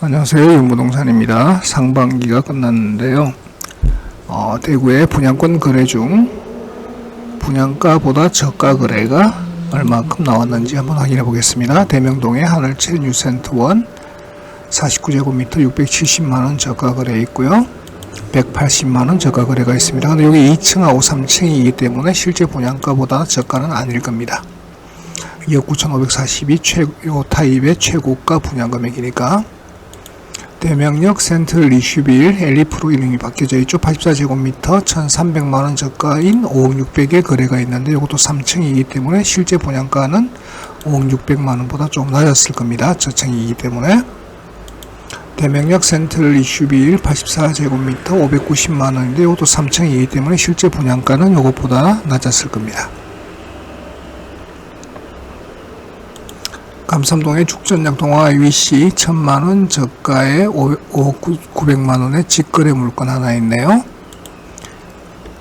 안녕하세요. 윤부동산입니다. 상반기가 끝났는데요. 대구의 분양권 거래 중 분양가보다 저가 거래가 얼마큼 나왔는지 한번 확인해 보겠습니다. 대명동의 하늘채 뉴센트원 49제곱미터 670만원 저가 거래 있고요. 180만원 저가 거래가 있습니다. 근데 여기 2층하고 3층이기 때문에 실제 분양가보다 저가는 아닐 겁니다. 2억 9,542 요 타입의 최고가 분양 금액이니까. 대명역 센트럴 리슈빌 엘리프로 이름이 바뀌어져 있죠. 84제곱미터 1,300만원 저가인 5억 600에 거래가 있는데 이것도 3층이기 때문에 실제 분양가는 5억 600만원보다 좀 낮았을 겁니다. 저층이기 때문에. 대명역 센트럴 리슈빌 84제곱미터 590만원인데 이것도 3층이기 때문에 실제 분양가는 이것보다 낮았을 겁니다. 감삼동의 죽전역 동화 IBC 1000만원 저가에 5억 900만원의 직거래 물건 하나 있네요.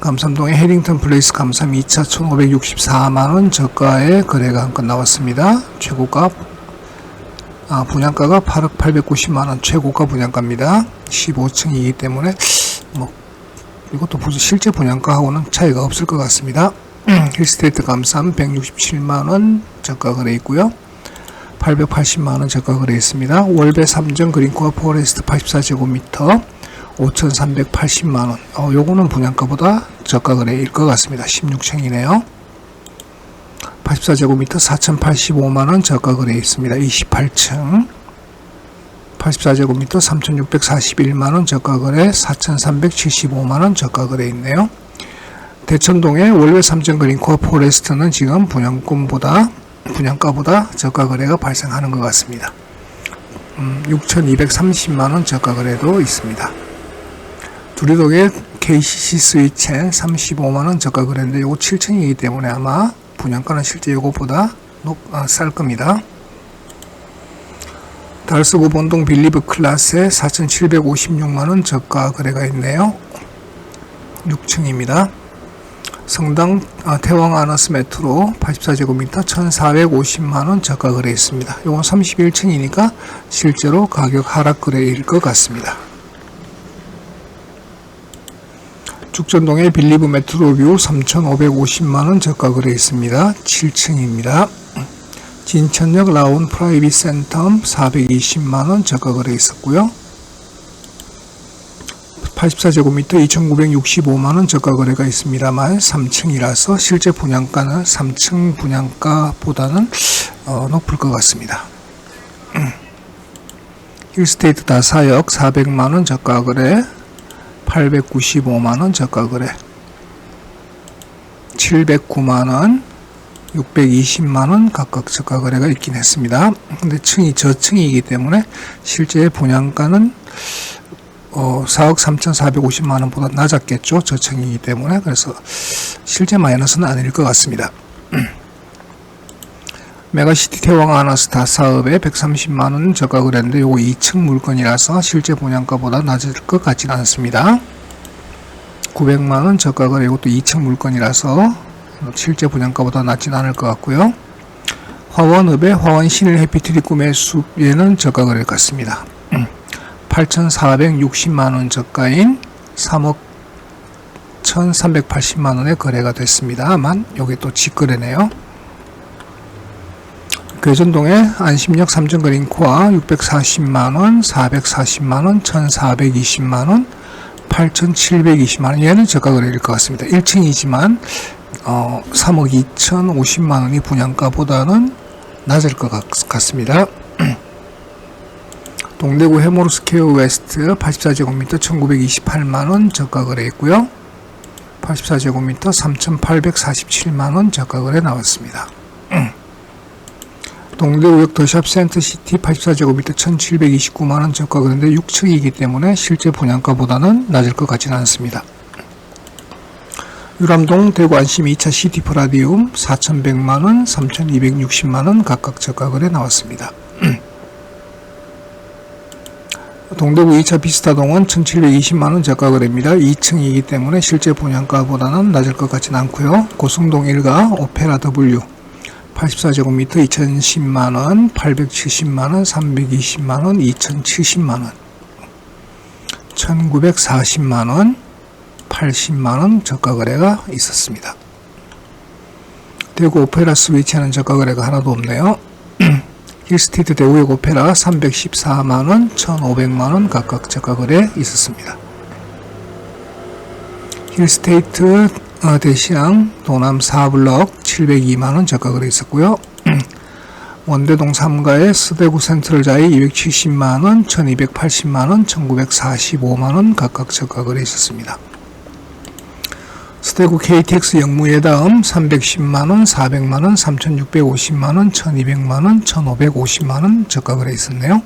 감삼동의 해링턴 플레이스 감삼 2차 1564만원 저가에 거래가 한 건 나왔습니다. 최고가 분양가가 8억 890만원 최고가 분양가입니다. 15층이기 때문에 이것도 실제 분양가하고는 차이가 없을 것 같습니다. 힐스테이트 감삼 167만원 저가 거래 있고요. 880만원 저가 거래 있습니다. 월배 3정 그린코어 포레스트 84제곱미터 5380만원. 요거는 분양가보다 저가 거래일 것 같습니다. 16층이네요. 84제곱미터 4085만원 저가 거래 있습니다. 28층. 84제곱미터 3641만원 저가 거래 4375만원 저가 거래 있네요. 대천동의 월배 3정 그린코어 포레스트는 지금 분양가보다 저가 거래가 발생하는 것 같습니다. 6,230만원 저가 거래도 있습니다. 두리동의 KCC 스위첸 35만원 저가 거래인데 요거 7층이기 때문에 아마 분양가는 실제 요거보다 쌀 겁니다. 달서 고본동 빌리브 클라스에 4,756만원 저가 거래가 있네요. 6층입니다. 성당 태왕 아너스 메트로 84제곱미터 1,450만원 저가 거래 있습니다. 이건 31층이니까 실제로 가격 하락 거래일 것 같습니다. 죽전동의 빌리브 메트로뷰 3,550만원 저가 거래 있습니다. 7층입니다. 진천역 라운 프라이빗 센텀 420만원 저가 거래 있었고요. 84제곱미터 2,965만원 저가 거래가 있습니다만 3층이라서 실제 분양가는 3층 분양가보다는 높을 것 같습니다. 힐스테이트 다사역 400만원 저가 거래 895만원 저가 거래 709만원 620만원 각각 저가 거래가 있긴 했습니다. 근데 층이 저층이기 때문에 실제 분양가는 4억 3,450만원보다 낮았겠죠. 저층이기 때문에. 그래서 실제 마이너스는 아닐 것 같습니다. 메가시티 태왕 아너스 다사업에 130만원 저가 거래인데 요거 2층 물건이라서 실제 분양가보다 낮을 것 같지는 않습니다. 900만원 저가 거래 이것도 2층 물건이라서 실제 분양가보다 낮지는 않을 것 같고요. 화원읍의 화원 신일 해피트리 꿈의 숲에는 저가 거래 같습니다. 8,460만원 저가인 3억 1,380만원에 거래가 됐습니다만 요게 또 직거래네요. 괴전동의 안심역 3정 그린코아 640만원 440만원 1,420만원 8,720만원 얘는 저가 거래일 것 같습니다. 1층이지만 3억 2,050만원이 분양가보다는 낮을 것 같습니다. 동대구 해모르스퀘어 웨스트 84제곱미터 1,928만원 저가 거래 있고요. 84제곱미터 3,847만원 저가 거래 나왔습니다. 동대구역 더샵 센터시티 84제곱미터 1,729만원 저가 거래인데 6층이기 때문에 실제 분양가보다는 낮을 것 같지는 않습니다. 유람동 대구 안심 2차 시티 퍼라디움 4,100만원 3,260만원 각각 저가 거래 나왔습니다. 동대구 2차 비스타동은 1,720만원 저가 거래입니다. 2층이기 때문에 실제 분양가보다는 낮을 것 같지는 않고요. 고성동 1가 오페라 W 84제곱미터 2010만원, 870만원, 320만원, 2070만원, 1940만원, 80만원 저가 거래가 있었습니다. 대구 오페라스 위치하는 저가 거래가 하나도 없네요. 힐스테이트 대구역 오페라 314만원, 1500만원 각각 저가 거래 있었습니다. 힐스테이트 대시양 도남 4블럭 702만원 저가 거래 있었고요. 원대동 3가의 서대구 센트럴자이 270만원, 1280만원, 1945만원 각각 저가 거래 있었습니다. 서대구 KTX 영무예다음 310만원, 400만원, 3650만원, 1200만원, 1550만원 저가 거래 있었네요.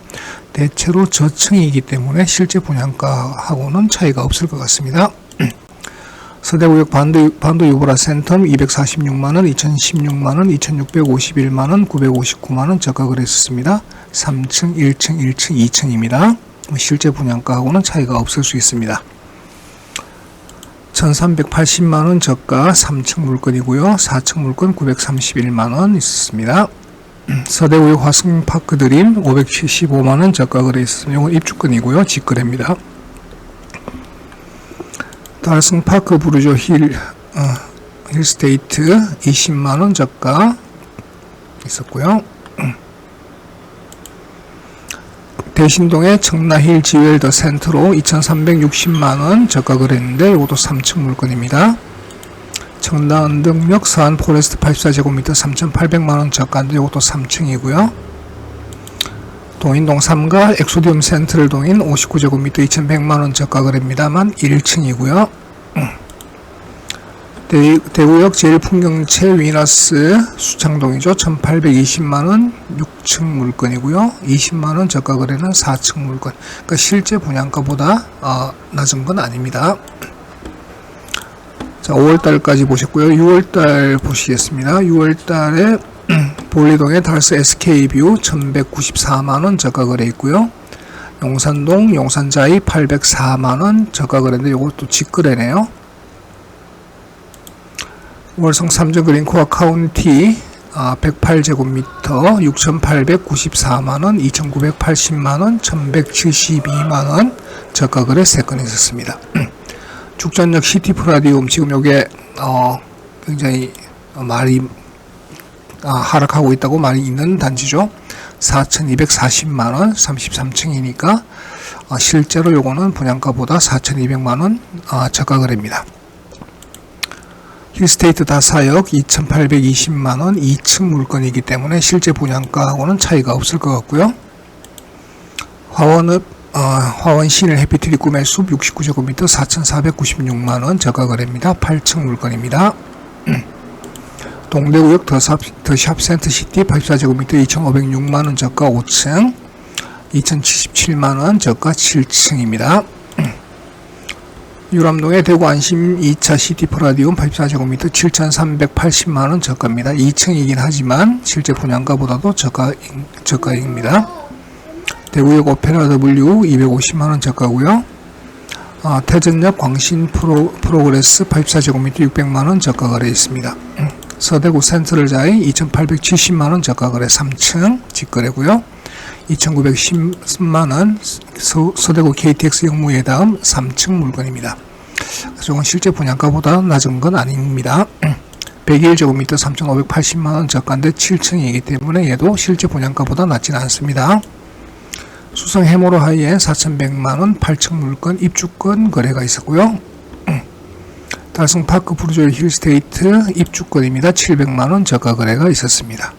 대체로 저층이기 때문에 실제 분양가하고는 차이가 없을 것 같습니다. 서대구역 반도 유보라 센텀 246만원, 2016만원, 2651만원, 959만원 저가 거래 있었습니다. 3층, 1층, 1층, 2층입니다. 실제 분양가하고는 차이가 없을 수 있습니다. 1380만원 저가 3층 물건이고요. 4층 물건 931만원 있었습니다. 서대구역 화승파크 드림 575만원 저가 거래 있었습니다. 이건 입주권이고요. 직거래입니다. 달승파크 부르조 힐스테이트 20만원 저가 있었고요. 대신동의 청라힐 지웰더 센트로 2360만원 저가 거래했는데 이것도 3층 물건입니다. 청라은등역 서안 포레스트 84제곱미터 3800만원 저가인데 이것도 3층이고요. 동인동 3가 엑소디움 센트럴 동인 59제곱미터 2100만원 저가 거래입니다만 1층이고요. 대구역 제일풍경채 위너스 수창동이죠. 1820만원 6층 물건이고요. 20만원 저가 거래는 4층 물건. 그러니까 실제 분양가보다 낮은 건 아닙니다. 자, 5월달까지 보셨고요. 6월달 보시겠습니다. 6월달에 볼리동의 달스 SK뷰 1194만원 저가 거래 있고요. 용산동 용산자이 804만원 저가 거래인데 이것도 직거래네요. 월성 3정 그린코어 카운티 108제곱미터 6894만원, 2980만원, 1172만원 저가 거래 3건 있었습니다. 죽전역 시티프라디움 지금 요게 굉장히 말이 하락하고 있다고 말이 있는 단지죠. 4240만원 33층이니까 실제로 요거는 분양가보다 4200만원 저가 거래입니다. 힐스테이트 다사역 2820만원 2층 물건이기 때문에 실제 분양가하고는 차이가 없을 것 같고요. 화원 신일 해피트리 구매숲 69제곱미터 4496만원 저가 거래입니다. 8층 물건입니다. 동대구역 더샵 센터시티 84제곱미터 2506만원 저가 5층 2077만원 저가 7층입니다. 유람동의 대구 안심 2차 시티프라디움 84제곱미터 7380만원 저가입니다. 2층이긴 하지만 실제 분양가보다도 저가입니다. 대구역 오페라 W 250만원 저가고요. 태전역 광신 프로그레스 84제곱미터 600만원 저가 거래 있습니다. 서대구 센트럴자이 2870만원 저가 거래 3층 직거래고요. 2910만원 서대구 KTX 영무예 다음 3층 물건입니다. 이건 실제 분양가보다 낮은 건 아닙니다. 101제곱미터 3580만원 저가인데 7층이기 때문에 얘도 실제 분양가보다 낮지는 않습니다. 수성 해모로 하이엔 4100만원 8층 물건 입주권 거래가 있었고요. 달성파크 부르조일 힐스테이트 입주권입니다. 700만원 저가 거래가 있었습니다.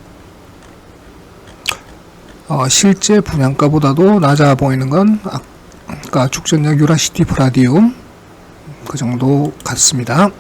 실제 분양가보다도 낮아 보이는 건 아까 죽전역 유라시티 프라디움 그 정도 같습니다.